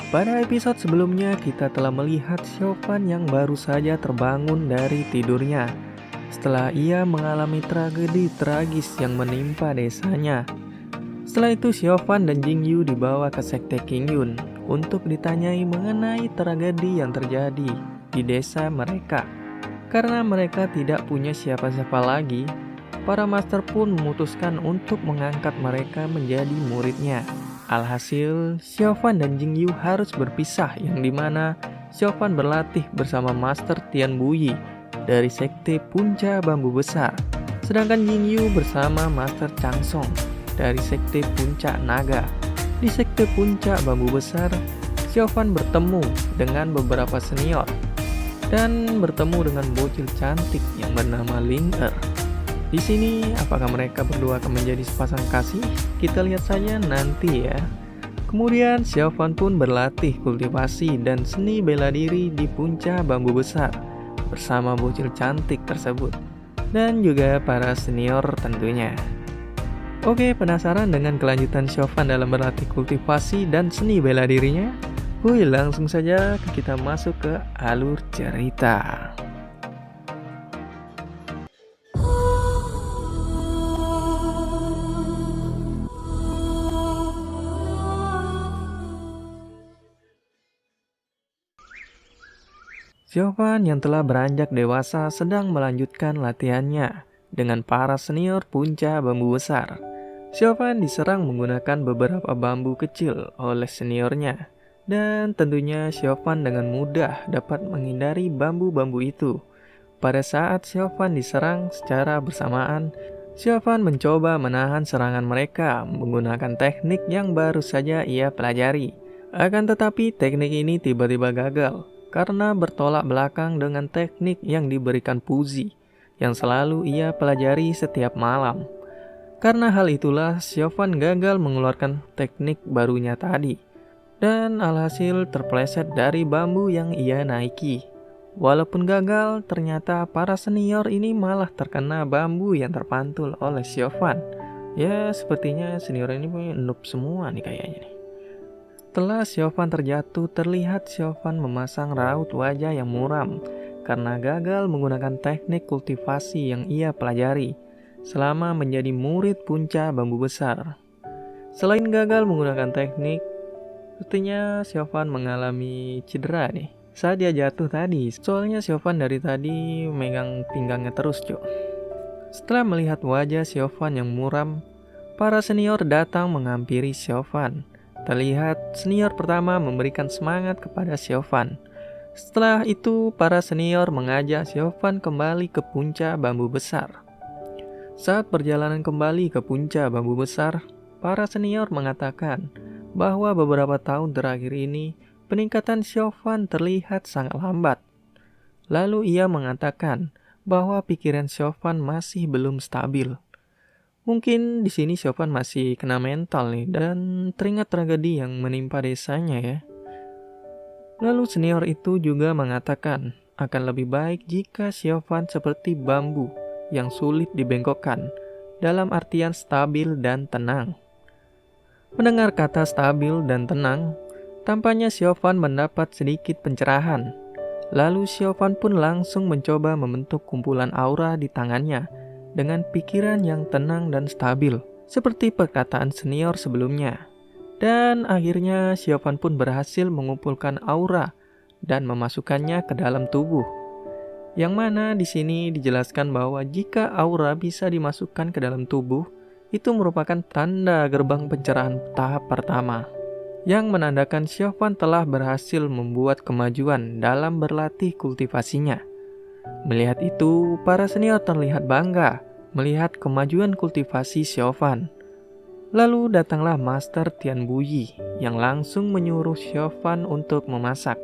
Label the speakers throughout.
Speaker 1: Pada episode sebelumnya kita telah melihat Xiaofan yang baru saja terbangun dari tidurnya setelah ia mengalami tragedi tragis yang menimpa desanya. Setelah itu Xiaofan dan Jingyu dibawa ke sekte Qingyun untuk ditanyai mengenai tragedi yang terjadi di desa mereka. Karena mereka tidak punya siapa-siapa lagi, para master pun memutuskan untuk mengangkat mereka menjadi muridnya. Alhasil, Xiaofan dan Jingyu harus berpisah yang dimana Xiaofan berlatih bersama Master Tian Buyi dari sekte Punca Bambu Besar, sedangkan Jingyu bersama Master Changsong dari sekte Puncak Naga. Di sekte Puncak Bambu Besar, Xiaofan bertemu dengan beberapa senior dan bertemu dengan bocil cantik yang bernama Ling Er. Di sini, apakah mereka berdua akan menjadi sepasang kasih? Kita lihat saja nanti ya. Kemudian Xiaofan pun berlatih kultivasi dan seni bela diri di Puncak Bambu Besar bersama bocil cantik tersebut dan juga para senior tentunya. Oke, penasaran dengan kelanjutan Xiaofan dalam berlatih kultivasi dan seni bela dirinya? Langsung saja kita masuk ke alur cerita. Xiaofan yang telah beranjak dewasa sedang melanjutkan latihannya dengan para senior Puncak Bambu Besar. Xiaofan diserang menggunakan beberapa bambu kecil oleh seniornya, dan tentunya Xiaofan dengan mudah dapat menghindari bambu-bambu itu. Pada saat Xiaofan diserang secara bersamaan, Xiaofan mencoba menahan serangan mereka menggunakan teknik yang baru saja ia pelajari. Akan tetapi teknik ini tiba-tiba gagal karena bertolak belakang dengan teknik yang diberikan Puzi yang selalu ia pelajari setiap malam. Karena hal itulah Xiaofan gagal mengeluarkan teknik barunya tadi, dan alhasil terpeleset dari bambu yang ia naiki. Walaupun gagal, ternyata para senior ini malah terkena bambu yang terpantul oleh Xiaofan. Ya, sepertinya senior ini punya noob semua nih kayaknya nih. Setelah Xiaofan terjatuh, terlihat Xiaofan memasang raut wajah yang muram karena gagal menggunakan teknik kultivasi yang ia pelajari selama menjadi murid Puncak Bambu Besar. Selain gagal menggunakan teknik, sepertinya Xiaofan mengalami cedera nih saat dia jatuh tadi. Soalnya Xiaofan dari tadi megang pinggangnya terus, cuk. Setelah melihat wajah Xiaofan yang muram, para senior datang menghampiri Xiaofan. Terlihat senior pertama memberikan semangat kepada Xiaofan. Setelah itu, para senior mengajak Xiaofan kembali ke Puncak Bambu Besar. Saat perjalanan kembali ke Puncak Bambu Besar, para senior mengatakan bahwa beberapa tahun terakhir ini peningkatan Xiaofan terlihat sangat lambat. Lalu ia mengatakan bahwa pikiran Xiaofan masih belum stabil. Mungkin di sini Xiaofan masih kena mental nih dan teringat tragedi yang menimpa desanya ya. Lalu senior itu juga mengatakan akan lebih baik jika Xiaofan seperti bambu yang sulit dibengkokkan, dalam artian stabil dan tenang. Mendengar kata stabil dan tenang, tampaknya Xiaofan mendapat sedikit pencerahan. Lalu Xiaofan pun langsung mencoba membentuk kumpulan aura di tangannya dengan pikiran yang tenang dan stabil, seperti perkataan senior sebelumnya. Dan akhirnya Xiaofan pun berhasil mengumpulkan aura dan memasukkannya ke dalam tubuh. Yang mana di sini dijelaskan bahwa jika aura bisa dimasukkan ke dalam tubuh, itu merupakan tanda gerbang pencerahan tahap pertama, yang menandakan Xiaofan telah berhasil membuat kemajuan dalam berlatih kultivasinya. Melihat itu, para senior terlihat bangga melihat kemajuan kultivasi Xiaofan. Lalu datanglah Master Tian Buyi yang langsung menyuruh Xiaofan untuk memasak.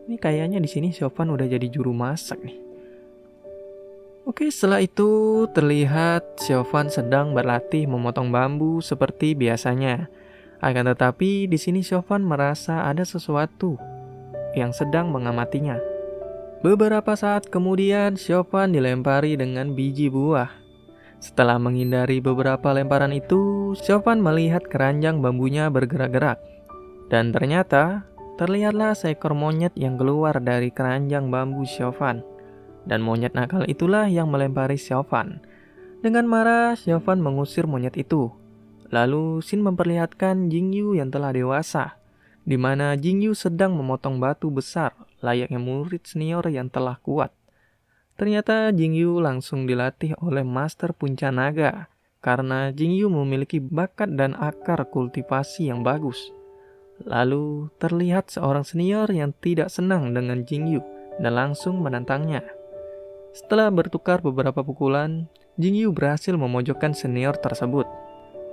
Speaker 1: Ini kayaknya di sini Xiaofan udah jadi juru masak nih. Oke, setelah itu terlihat Xiaofan sedang berlatih memotong bambu seperti biasanya. Akan tetapi di sini Xiaofan merasa ada sesuatu yang sedang mengamatinya. Beberapa saat kemudian Xiaofan dilempari dengan biji buah. Setelah menghindari beberapa lemparan itu, Xiaofan melihat keranjang bambunya bergerak-gerak. Dan ternyata terlihatlah seekor monyet yang keluar dari keranjang bambu Xiaofan. Dan monyet nakal itulah yang melempari Xiaofan. Dengan marah, Xiaofan mengusir monyet itu. Lalu Xin memperlihatkan Jingyu yang telah dewasa, di mana Jingyu sedang memotong batu besar layaknya murid senior yang telah kuat. Ternyata Jingyu langsung dilatih oleh Master Punca Naga, karena Jingyu memiliki bakat dan akar kultivasi yang bagus. Lalu terlihat seorang senior yang tidak senang dengan Jingyu dan langsung menantangnya. Setelah bertukar beberapa pukulan, Jingyu berhasil memojokkan senior tersebut.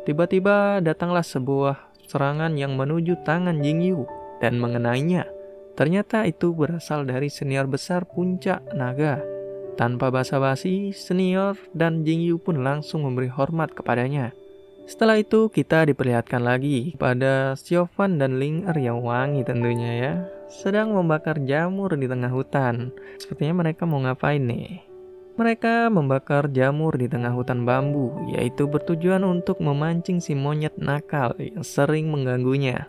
Speaker 1: Tiba-tiba datanglah sebuah serangan yang menuju tangan Jingyu dan mengenainya. Ternyata itu berasal dari senior besar Puncak Naga. Tanpa basa-basi, senior dan Jingyu pun langsung memberi hormat kepadanya. Setelah itu kita diperlihatkan lagi pada Xiaofan dan Ling Er yang wangi tentunya ya, sedang membakar jamur di tengah hutan. Sepertinya mereka mau ngapain nih? Mereka membakar jamur di tengah hutan bambu, yaitu bertujuan untuk memancing si monyet nakal yang sering mengganggunya.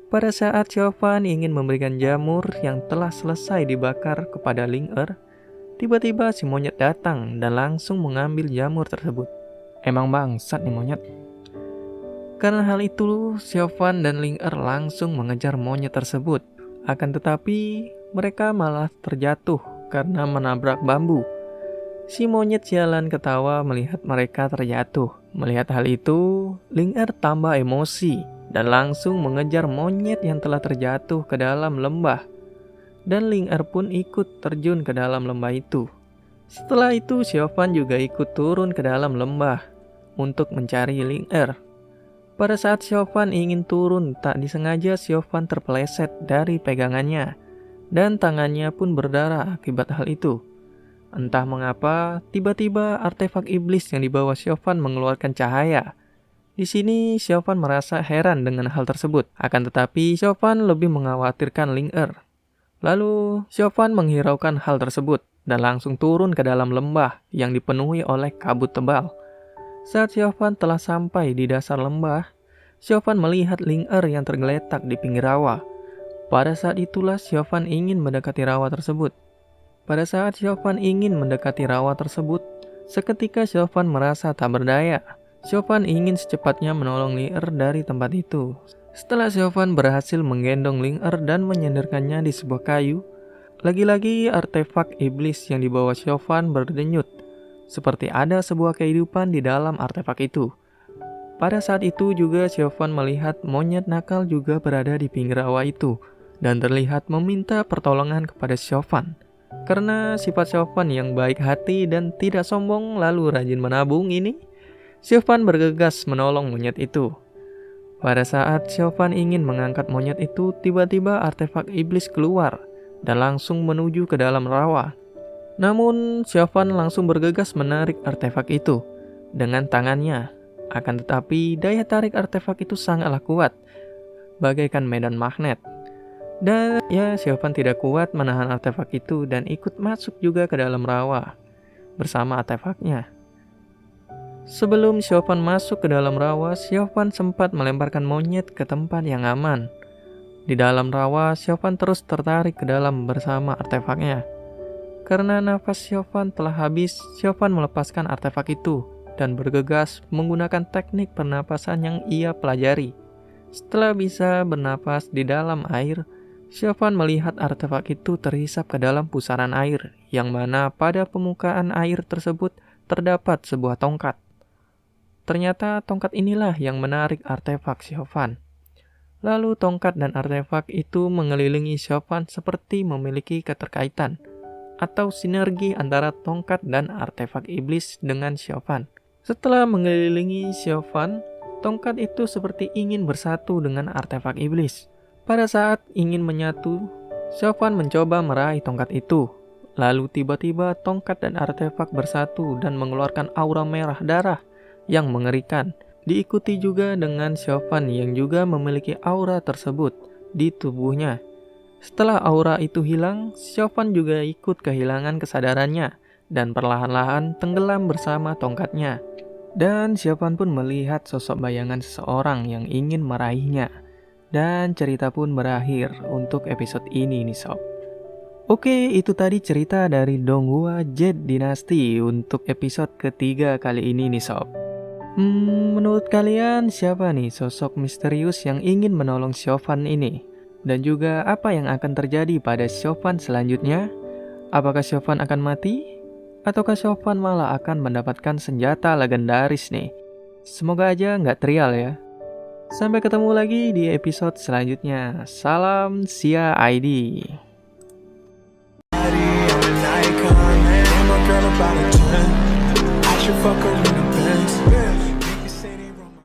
Speaker 1: Pada saat Xiaofan ingin memberikan jamur yang telah selesai dibakar kepada Ling Er, tiba-tiba si monyet datang dan langsung mengambil jamur tersebut. Emang bangsat nih monyet. Karena hal itu, Xiaofan dan Ling Er langsung mengejar monyet tersebut. Akan tetapi, mereka malah terjatuh karena menabrak bambu. Si monyet sialan ketawa melihat mereka terjatuh. Melihat hal itu, Ling Er tambah emosi dan langsung mengejar monyet yang telah terjatuh ke dalam lembah. Dan Ling Er pun ikut terjun ke dalam lembah itu. Setelah itu, Xiaofan juga ikut turun ke dalam lembah untuk mencari Ling Er. Pada saat Xiaofan ingin turun, tak disengaja Xiaofan terpeleset dari pegangannya. Dan tangannya pun berdarah akibat hal itu. Entah mengapa, tiba-tiba artefak iblis yang dibawa Xiaofan mengeluarkan cahaya. Di sini, Xiaofan merasa heran dengan hal tersebut. Akan tetapi, Xiaofan lebih mengkhawatirkan Ling Er. Lalu, Xiaofan menghiraukan hal tersebut dan langsung turun ke dalam lembah yang dipenuhi oleh kabut tebal. Saat Xiaofan telah sampai di dasar lembah, Xiaofan melihat Ling Er yang tergeletak di pinggir rawa. Pada saat itulah Xiaofan ingin mendekati rawa tersebut. Pada saat Xiaofan ingin mendekati rawa tersebut, seketika Xiaofan merasa tak berdaya. Xiaofan ingin secepatnya menolong Ling Er dari tempat itu. Setelah Xiaofan berhasil menggendong Ling Er dan menyandarkannya di sebuah kayu, lagi-lagi artefak iblis yang dibawa Xiaofan berdenyut, seperti ada sebuah kehidupan di dalam artefak itu. Pada saat itu juga Xiaofan melihat monyet nakal juga berada di pinggir rawa itu, dan terlihat meminta pertolongan kepada Xiaofan. Karena sifat Xiaofan yang baik hati dan tidak sombong lalu rajin menabung ini, Xiaofan bergegas menolong monyet itu. Pada saat Xiaofan ingin mengangkat monyet itu, tiba-tiba artefak iblis keluar dan langsung menuju ke dalam rawa. Namun Xiaofan langsung bergegas menarik artefak itu dengan tangannya. Akan tetapi daya tarik artefak itu sangatlah kuat, bagaikan medan magnet. Dan ya, Xiaofan tidak kuat menahan artefak itu dan ikut masuk juga ke dalam rawa bersama artefaknya. Sebelum Xiaofan masuk ke dalam rawa, Xiaofan sempat melemparkan monyet ke tempat yang aman. Di dalam rawa, Xiaofan terus tertarik ke dalam bersama artefaknya. Karena nafas Xiaofan telah habis, Xiaofan melepaskan artefak itu dan bergegas menggunakan teknik pernapasan yang ia pelajari. Setelah bisa bernapas di dalam air, Xiaofan melihat artefak itu terhisap ke dalam pusaran air, yang mana pada permukaan air tersebut terdapat sebuah tongkat. Ternyata tongkat inilah yang menarik artefak Xiaofan. Lalu tongkat dan artefak itu mengelilingi Xiaofan seperti memiliki keterkaitan, atau sinergi antara tongkat dan artefak iblis dengan Xiaofan. Setelah mengelilingi Xiaofan, tongkat itu seperti ingin bersatu dengan artefak iblis. Pada saat ingin menyatu, Xiaofan mencoba meraih tongkat itu. Lalu tiba-tiba tongkat dan artefak bersatu dan mengeluarkan aura merah darah yang mengerikan. Diikuti juga dengan Xiaofan yang juga memiliki aura tersebut di tubuhnya. Setelah aura itu hilang, Xiaofan juga ikut kehilangan kesadarannya dan perlahan-lahan tenggelam bersama tongkatnya. Dan Xiaofan pun melihat sosok bayangan seseorang yang ingin meraihnya. Dan cerita pun berakhir untuk episode ini nih sob. Oke, itu tadi cerita dari Donghua Jet Dynasty untuk episode ketiga kali ini nih sob. Menurut kalian siapa nih sosok misterius yang ingin menolong Chauvin ini? Dan juga apa yang akan terjadi pada Chauvin selanjutnya? Apakah Chauvin akan mati? Ataukah Chauvin malah akan mendapatkan senjata legendaris nih? Semoga aja nggak trial ya. Sampai ketemu lagi di episode selanjutnya. Salam Sia ID.
Speaker 2: I'm a girl about a 10. I should fuck her in